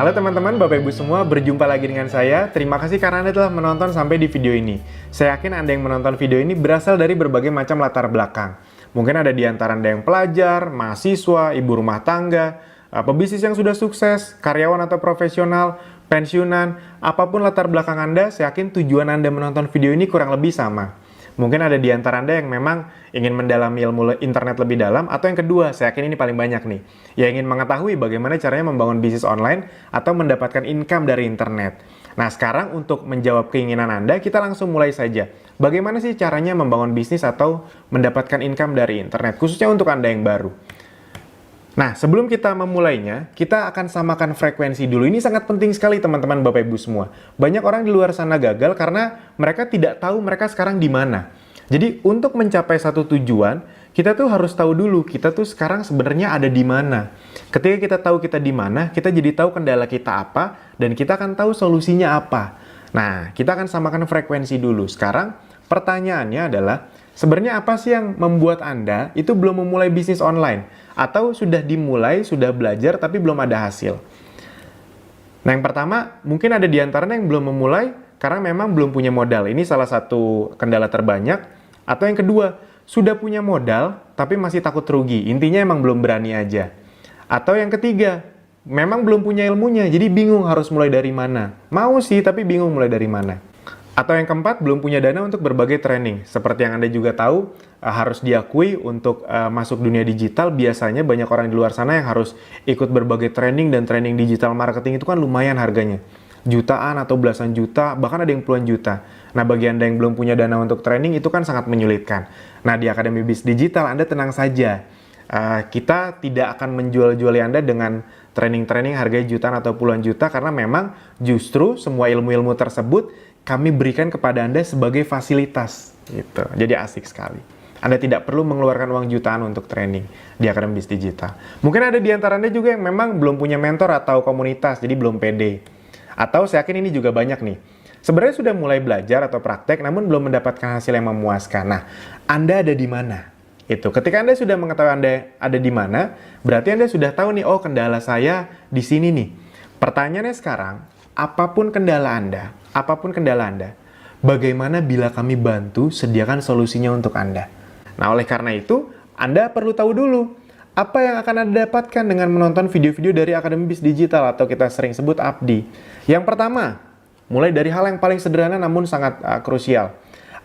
Halo teman-teman, Bapak Ibu semua, berjumpa lagi dengan saya. Terima kasih karena Anda telah menonton sampai di video ini. Saya yakin Anda yang menonton video ini berasal dari berbagai macam latar belakang. Mungkin ada di antara Anda yang pelajar, mahasiswa, ibu rumah tangga, pebisnis yang sudah sukses, karyawan atau profesional, pensiunan, apapun latar belakang Anda, saya yakin tujuan Anda menonton video ini kurang lebih sama. Mungkin ada di antara Anda yang memang ingin mendalami ilmu internet lebih dalam, atau yang kedua, saya yakin ini paling banyak nih, yang ingin mengetahui bagaimana caranya membangun bisnis online atau mendapatkan income dari internet. Nah, sekarang untuk menjawab keinginan Anda, kita langsung mulai saja. Bagaimana sih caranya membangun bisnis atau mendapatkan income dari internet, khususnya untuk Anda yang baru? Nah, sebelum kita memulainya, kita akan samakan frekuensi dulu. Ini sangat penting sekali teman-teman Bapak Ibu semua. Banyak orang di luar sana gagal karena mereka tidak tahu mereka sekarang di mana. Jadi, untuk mencapai satu tujuan, kita tuh harus tahu dulu kita tuh sekarang sebenarnya ada di mana. Ketika kita tahu kita di mana, kita jadi tahu kendala kita apa, dan kita akan tahu solusinya apa. Nah, kita akan samakan frekuensi dulu. Sekarang, pertanyaannya adalah, sebenarnya apa sih yang membuat Anda itu belum memulai bisnis online? Atau sudah dimulai, sudah belajar, tapi belum ada hasil? Nah, yang pertama, mungkin ada di antaranya yang belum memulai karena memang belum punya modal. Ini salah satu kendala terbanyak. Atau yang kedua, sudah punya modal, tapi masih takut rugi. Intinya emang belum berani aja. Atau yang ketiga, memang belum punya ilmunya, jadi bingung harus mulai dari mana. Mau sih, tapi bingung mulai dari mana. Atau yang keempat, belum punya dana untuk berbagai training. Seperti yang Anda juga tahu, harus diakui untuk masuk dunia digital, biasanya banyak orang di luar sana yang harus ikut berbagai training, dan training digital marketing itu kan lumayan harganya. Jutaan atau belasan juta, bahkan ada yang puluhan juta. Nah, bagi Anda yang belum punya dana untuk training, itu kan sangat menyulitkan. Nah, di Akademi Bis Digital, Anda tenang saja. Kita tidak akan menjual-juali Anda dengan training-training harganya jutaan atau puluhan juta, karena memang justru semua ilmu-ilmu tersebut kami berikan kepada Anda sebagai fasilitas. Gitu. Jadi asik sekali. Anda tidak perlu mengeluarkan uang jutaan untuk training di Akademi Bis Digital. Mungkin ada di antara Anda juga yang memang belum punya mentor atau komunitas, jadi belum pede. Atau saya yakin ini juga banyak nih. Sebenarnya sudah mulai belajar atau praktek, namun belum mendapatkan hasil yang memuaskan. Nah, Anda ada di mana? Itu. Ketika Anda sudah mengetahui Anda ada di mana, berarti Anda sudah tahu nih, oh kendala saya di sini nih. Pertanyaannya sekarang, apapun kendala Anda, bagaimana bila kami bantu sediakan solusinya untuk Anda? Nah, oleh karena itu, Anda perlu tahu dulu, apa yang akan Anda dapatkan dengan menonton video-video dari Akademi Bis Digital atau kita sering sebut ABDI. Yang pertama, mulai dari hal yang paling sederhana namun sangat krusial.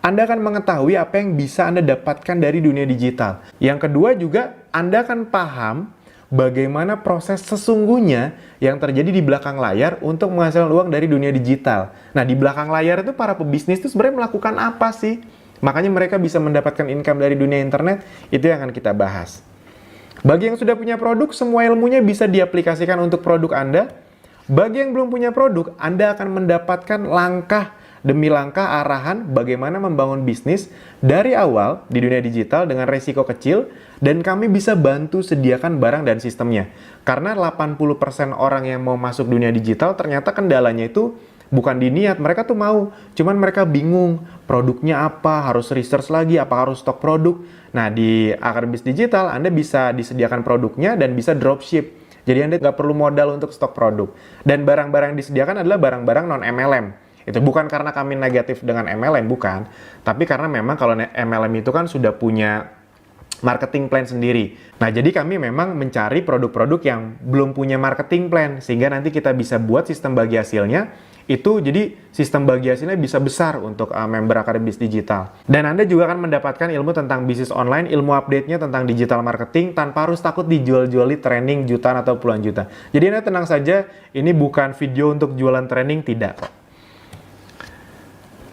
Anda akan mengetahui apa yang bisa Anda dapatkan dari dunia digital. Yang kedua juga, Anda akan paham bagaimana proses sesungguhnya yang terjadi di belakang layar untuk menghasilkan uang dari dunia digital. Nah, di belakang layar itu para pebisnis itu sebenarnya melakukan apa sih? Makanya mereka bisa mendapatkan income dari dunia internet, itu yang akan kita bahas. Bagi yang sudah punya produk, semua ilmunya bisa diaplikasikan untuk produk Anda. Bagi yang belum punya produk, Anda akan mendapatkan langkah demi langkah arahan bagaimana membangun bisnis dari awal di dunia digital dengan resiko kecil, dan kami bisa bantu sediakan barang dan sistemnya. Karena 80% orang yang mau masuk dunia digital ternyata kendalanya itu bukan di niat, mereka tuh mau, cuman mereka bingung produknya apa, harus research lagi, apa harus stok produk. Nah, di Akademi Bis Digital Anda bisa disediakan produknya dan bisa dropship. Jadi Anda nggak perlu modal untuk stok produk. Dan barang-barang yang disediakan adalah barang-barang non-MLM. Itu bukan karena kami negatif dengan MLM, bukan. Tapi karena memang kalau MLM itu kan sudah punya marketing plan sendiri. Nah, jadi kami memang mencari produk-produk yang belum punya marketing plan, sehingga nanti kita bisa buat sistem bagi hasilnya. Itu jadi sistem bagi hasilnya bisa besar untuk member Akademi Bis Digital. Dan Anda juga akan mendapatkan ilmu tentang bisnis online, ilmu update-nya tentang digital marketing, tanpa harus takut dijual-juali training jutaan atau puluhan juta. Jadi Anda tenang saja, ini bukan video untuk jualan training, tidak.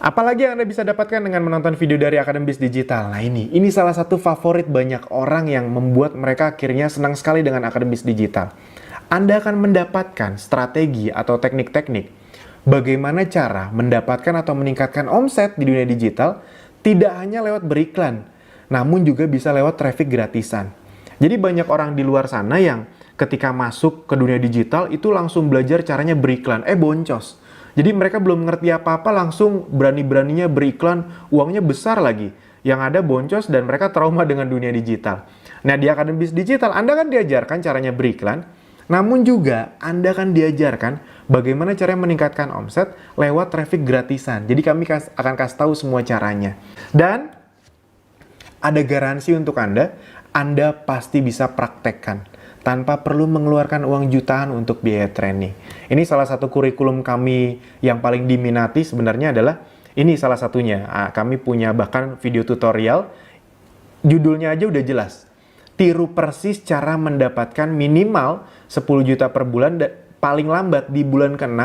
Apalagi yang Anda bisa dapatkan dengan menonton video dari Akademi Bis Digital. Nah, ini salah satu favorit banyak orang yang membuat mereka akhirnya senang sekali dengan Akademi Bis Digital. Anda akan mendapatkan strategi atau teknik-teknik bagaimana cara mendapatkan atau meningkatkan omset di dunia digital, tidak hanya lewat beriklan, namun juga bisa lewat traffic gratisan. Jadi banyak orang di luar sana yang ketika masuk ke dunia digital itu langsung belajar caranya beriklan, boncos. Jadi mereka belum ngerti apa-apa, langsung berani-beraninya beriklan, uangnya besar lagi. Yang ada boncos dan mereka trauma dengan dunia digital. Nah, di Akademi Bis Digital Anda kan diajarkan caranya beriklan, Namun juga Anda akan diajarkan bagaimana cara meningkatkan omset lewat traffic gratisan. Jadi kami akan kasih tahu semua caranya. Dan ada garansi untuk Anda pasti bisa praktekkan tanpa perlu mengeluarkan uang jutaan untuk biaya training. Ini salah satu kurikulum kami yang paling diminati sebenarnya adalah ini salah satunya. Kami punya bahkan video tutorial, judulnya aja udah jelas. Tiru persis cara mendapatkan minimal 10 juta per bulan paling lambat di bulan ke-6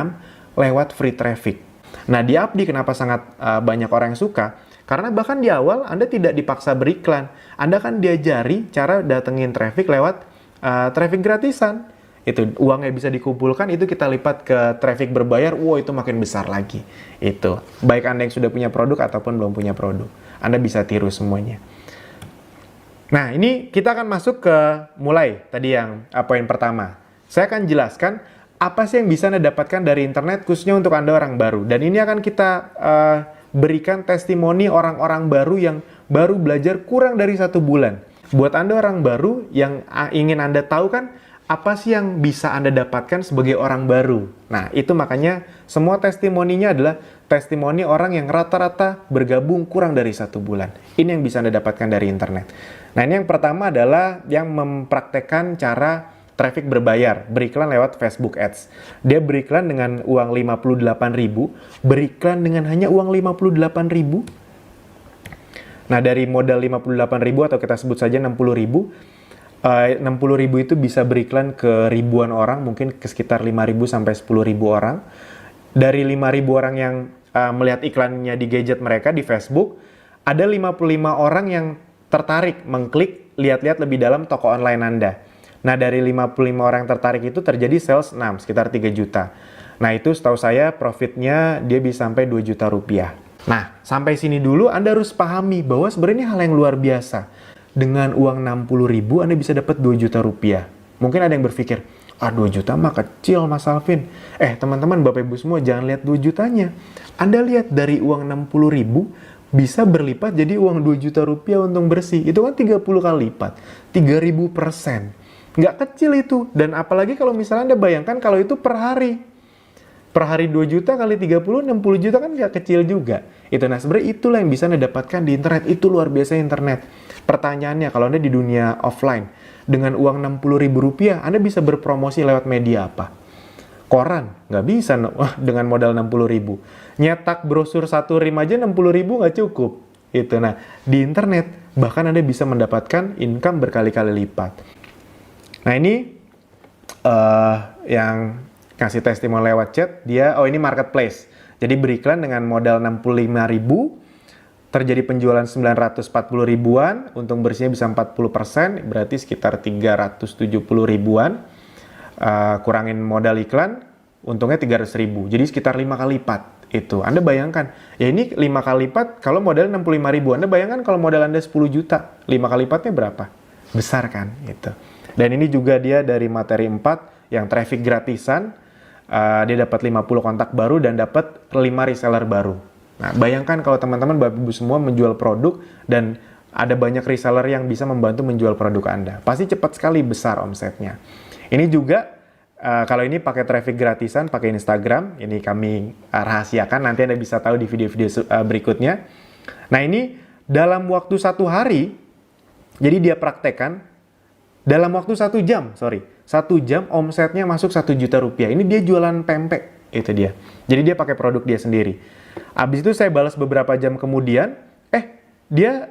lewat free traffic. Nah, di Abdi kenapa sangat banyak orang yang suka? Karena bahkan di awal Anda tidak dipaksa beriklan. Anda kan diajari cara datengin traffic lewat traffic gratisan. Itu uangnya bisa dikumpulkan, itu kita lipat ke traffic berbayar, itu makin besar lagi. Itu baik Anda yang sudah punya produk ataupun belum punya produk, Anda bisa tiru semuanya. Nah, ini kita akan masuk ke mulai tadi yang poin pertama. Saya akan jelaskan apa sih yang bisa Anda dapatkan dari internet khususnya untuk Anda orang baru. Dan ini akan kita berikan testimoni orang-orang baru yang baru belajar kurang dari 1 bulan. Buat Anda orang baru yang ingin Anda tahu kan apa sih yang bisa Anda dapatkan sebagai orang baru. Nah, itu makanya semua testimoninya adalah testimoni orang yang rata-rata bergabung kurang dari 1 bulan. Ini yang bisa Anda dapatkan dari internet. Nah, ini yang pertama adalah yang mempraktekkan cara traffic berbayar, beriklan lewat Facebook Ads. Dia beriklan dengan uang 58.000, beriklan dengan hanya uang 58.000. Nah, dari modal 58.000 atau kita sebut saja 60.000, 60.000 itu bisa beriklan ke ribuan orang, mungkin ke sekitar 5.000 sampai 10.000 orang. Dari 5.000 orang yang melihat iklannya di gadget mereka di Facebook, ada 55 orang yang tertarik mengklik lihat-lihat lebih dalam toko online Anda. Nah, dari 55 orang yang tertarik itu terjadi sales 6, sekitar 3 juta. Nah, itu setahu saya profitnya dia bisa sampai 2 juta rupiah. Nah, sampai sini dulu Anda harus pahami bahwa sebenarnya hal yang luar biasa. Dengan uang 60.000 Anda bisa dapat 2 juta rupiah. Mungkin ada yang berpikir, 2 juta mah kecil Mas Alvin. Teman-teman, Bapak Ibu semua jangan lihat 2 jutanya. Anda lihat dari uang 60.000 bisa berlipat jadi uang 2 juta rupiah untung bersih. Itu kan 30 kali lipat. 3.000%. Nggak kecil itu. Dan apalagi kalau misalnya Anda bayangkan kalau itu per hari. Per hari 2 juta kali 30, 60 juta kan nggak kecil juga. Nah, sebenarnya itulah yang bisa Anda dapatkan di internet. Itu luar biasa internet. Pertanyaannya, kalau Anda di dunia offline, dengan uang 60.000 rupiah, Anda bisa berpromosi lewat media apa? Koran? Nggak bisa dengan modal 60.000. Nyetak brosur 1 rim aja 60.000 nggak cukup. Nah, di internet, bahkan Anda bisa mendapatkan income berkali-kali lipat. Nah, ini yang kasih testimoni lewat chat, ini marketplace. Jadi beriklan dengan modal 65.000, terjadi penjualan 940 ribuan, untung bersihnya bisa 40%, berarti sekitar 370 ribuan. Kurangin modal iklan, untungnya 300.000, jadi sekitar 5 kali lipat. Anda bayangkan, ini 5 kali lipat kalau modal 65.000. Anda bayangkan kalau modal Anda 10 juta, 5 kali lipatnya berapa? Besar kan? Dan ini juga dia dari materi 4, yang traffic gratisan, dia dapat 50 kontak baru dan dapat 5 reseller baru. Nah, bayangkan kalau teman-teman Bapak Ibu semua menjual produk dan ada banyak reseller yang bisa membantu menjual produk Anda. Pasti cepat sekali besar omsetnya. Ini juga, kalau ini pakai traffic gratisan, pakai Instagram, ini kami rahasiakan, nanti Anda bisa tahu di video-video berikutnya. Nah, ini dalam waktu 1 hari, jadi dia praktekkan, dalam waktu 1 jam, 1 jam omsetnya masuk 1 juta rupiah. Ini dia jualan pempek, itu dia. Jadi dia pakai produk dia sendiri. Habis itu saya balas beberapa jam kemudian, dia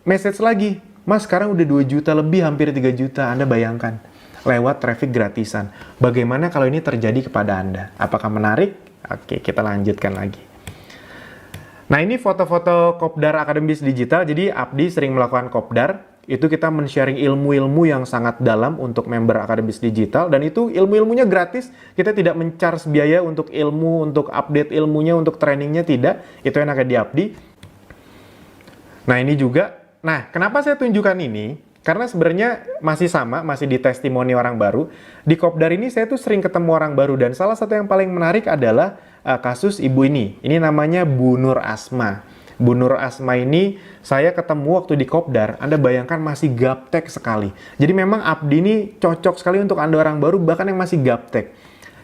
message lagi, Mas sekarang udah 2 juta lebih, hampir 3 juta, Anda bayangkan. Lewat traffic gratisan. Bagaimana kalau ini terjadi kepada Anda? Apakah menarik? Oke, kita lanjutkan lagi. Nah, ini foto-foto Kopdar Akademis Digital. Jadi Abdi sering melakukan Kopdar. Itu kita men-sharing ilmu-ilmu yang sangat dalam untuk member Akademis Digital, dan itu ilmu-ilmunya gratis. Kita tidak men-charge biaya untuk ilmu, untuk update ilmunya, untuk trainingnya, tidak. Itu yang akan di Abdi. Nah, ini juga. Nah, kenapa saya tunjukkan ini? Karena sebenarnya masih sama, masih di testimoni orang baru. Di Kopdar ini saya tuh sering ketemu orang baru, dan salah satu yang paling menarik adalah kasus ibu ini. Ini namanya Bu Nur Asma. Bu Nur Asma ini saya ketemu waktu di Kopdar, Anda bayangkan masih gaptek sekali. Jadi memang Abdi ini cocok sekali untuk Anda orang baru, bahkan yang masih gaptek.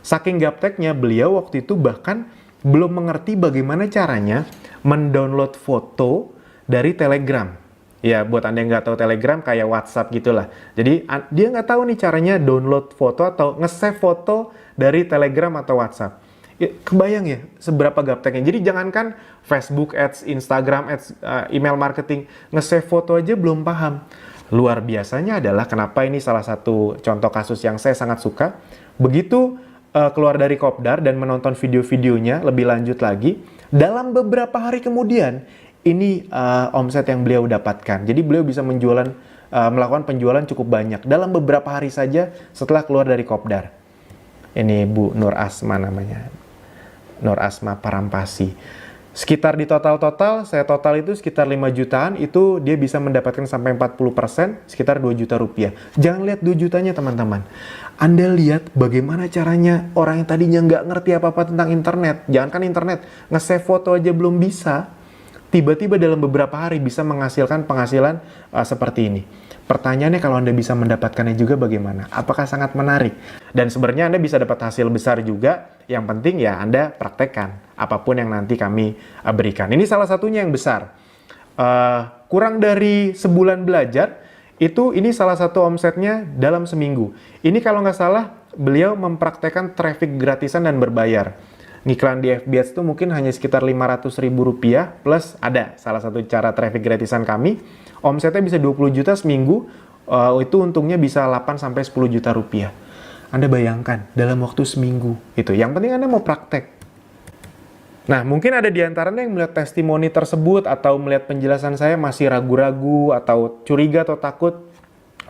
Saking gapteknya, beliau waktu itu bahkan belum mengerti bagaimana caranya mendownload foto dari Telegram. Ya, buat Anda yang nggak tahu Telegram, kayak WhatsApp gitulah. Jadi, dia nggak tahu nih caranya download foto atau nge-save foto dari Telegram atau WhatsApp. Ya, kebayang ya, seberapa gapteknya. Jadi, jangankan Facebook Ads, Instagram Ads, email marketing, nge-save foto aja belum paham. Luar biasanya adalah kenapa ini salah satu contoh kasus yang saya sangat suka. Begitu keluar dari Kopdar dan menonton video-videonya lebih lanjut lagi, dalam beberapa hari kemudian, ini omset yang beliau dapatkan. Jadi beliau bisa melakukan penjualan cukup banyak dalam beberapa hari saja setelah keluar dari Kopdar. Ini Bu Nur Asma namanya. Nur Asma Parampasi. Sekitar di total, saya total itu sekitar 5 jutaan, itu dia bisa mendapatkan sampai 40%, sekitar 2 juta rupiah. Jangan lihat 2 jutanya teman-teman. Anda lihat bagaimana caranya orang yang tadinya nggak ngerti apa-apa tentang internet. Jangankan internet, nge-save foto aja belum bisa. Tiba-tiba dalam beberapa hari bisa menghasilkan penghasilan seperti ini. Pertanyaannya kalau Anda bisa mendapatkannya juga bagaimana? Apakah sangat menarik? Dan sebenarnya Anda bisa dapat hasil besar juga. Yang penting ya Anda praktekkan apapun yang nanti kami berikan. Ini salah satunya yang besar. Kurang dari sebulan belajar, ini salah satu omsetnya dalam seminggu. Ini kalau nggak salah beliau mempraktekkan traffic gratisan dan berbayar. Ngiklan di FB Ads itu mungkin hanya sekitar Rp500.000 plus ada salah satu cara traffic gratisan kami. Omsetnya bisa 20 juta seminggu, itu untungnya bisa 8-10 juta rupiah. Anda bayangkan dalam waktu seminggu itu. Yang penting Anda mau praktek. Nah, mungkin ada di antara Anda yang melihat testimoni tersebut atau melihat penjelasan saya masih ragu-ragu atau curiga atau takut.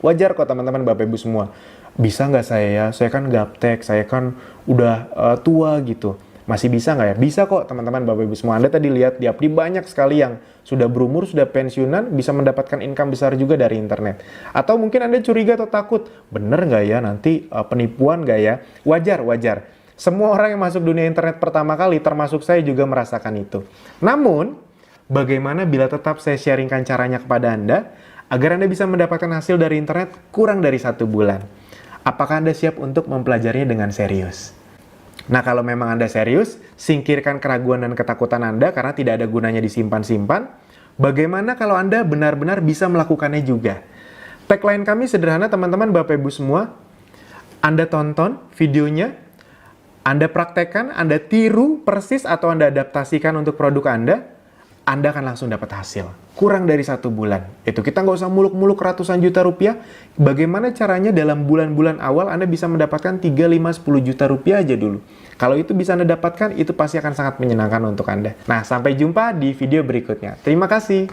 Wajar kok teman-teman Bapak Ibu semua. Bisa nggak saya ya? Saya kan gaptek, saya kan udah tua gitu. Masih bisa nggak ya? Bisa kok teman-teman Bapak Ibu semua. Anda tadi lihat di Abdi banyak sekali yang sudah berumur, sudah pensiunan, bisa mendapatkan income besar juga dari internet. Atau mungkin Anda curiga atau takut, bener nggak ya nanti penipuan nggak ya? Wajar. Semua orang yang masuk dunia internet pertama kali, termasuk saya juga merasakan itu. Namun, bagaimana bila tetap saya sharingkan caranya kepada Anda, agar Anda bisa mendapatkan hasil dari internet kurang dari 1 bulan? Apakah Anda siap untuk mempelajarinya dengan serius? Nah, kalau memang Anda serius, singkirkan keraguan dan ketakutan Anda karena tidak ada gunanya disimpan-simpan. Bagaimana kalau Anda benar-benar bisa melakukannya juga? Tagline kami sederhana teman-teman Bapak Ibu semua. Anda tonton videonya, Anda praktekkan, Anda tiru persis atau Anda adaptasikan untuk produk Anda akan langsung dapat hasil. Kurang dari 1 bulan. Itu kita nggak usah muluk-muluk ratusan juta rupiah. Bagaimana caranya dalam bulan-bulan awal Anda bisa mendapatkan 3, 5, 10 juta rupiah aja dulu. Kalau itu bisa Anda dapatkan, itu pasti akan sangat menyenangkan untuk Anda. Nah, sampai jumpa di video berikutnya. Terima kasih.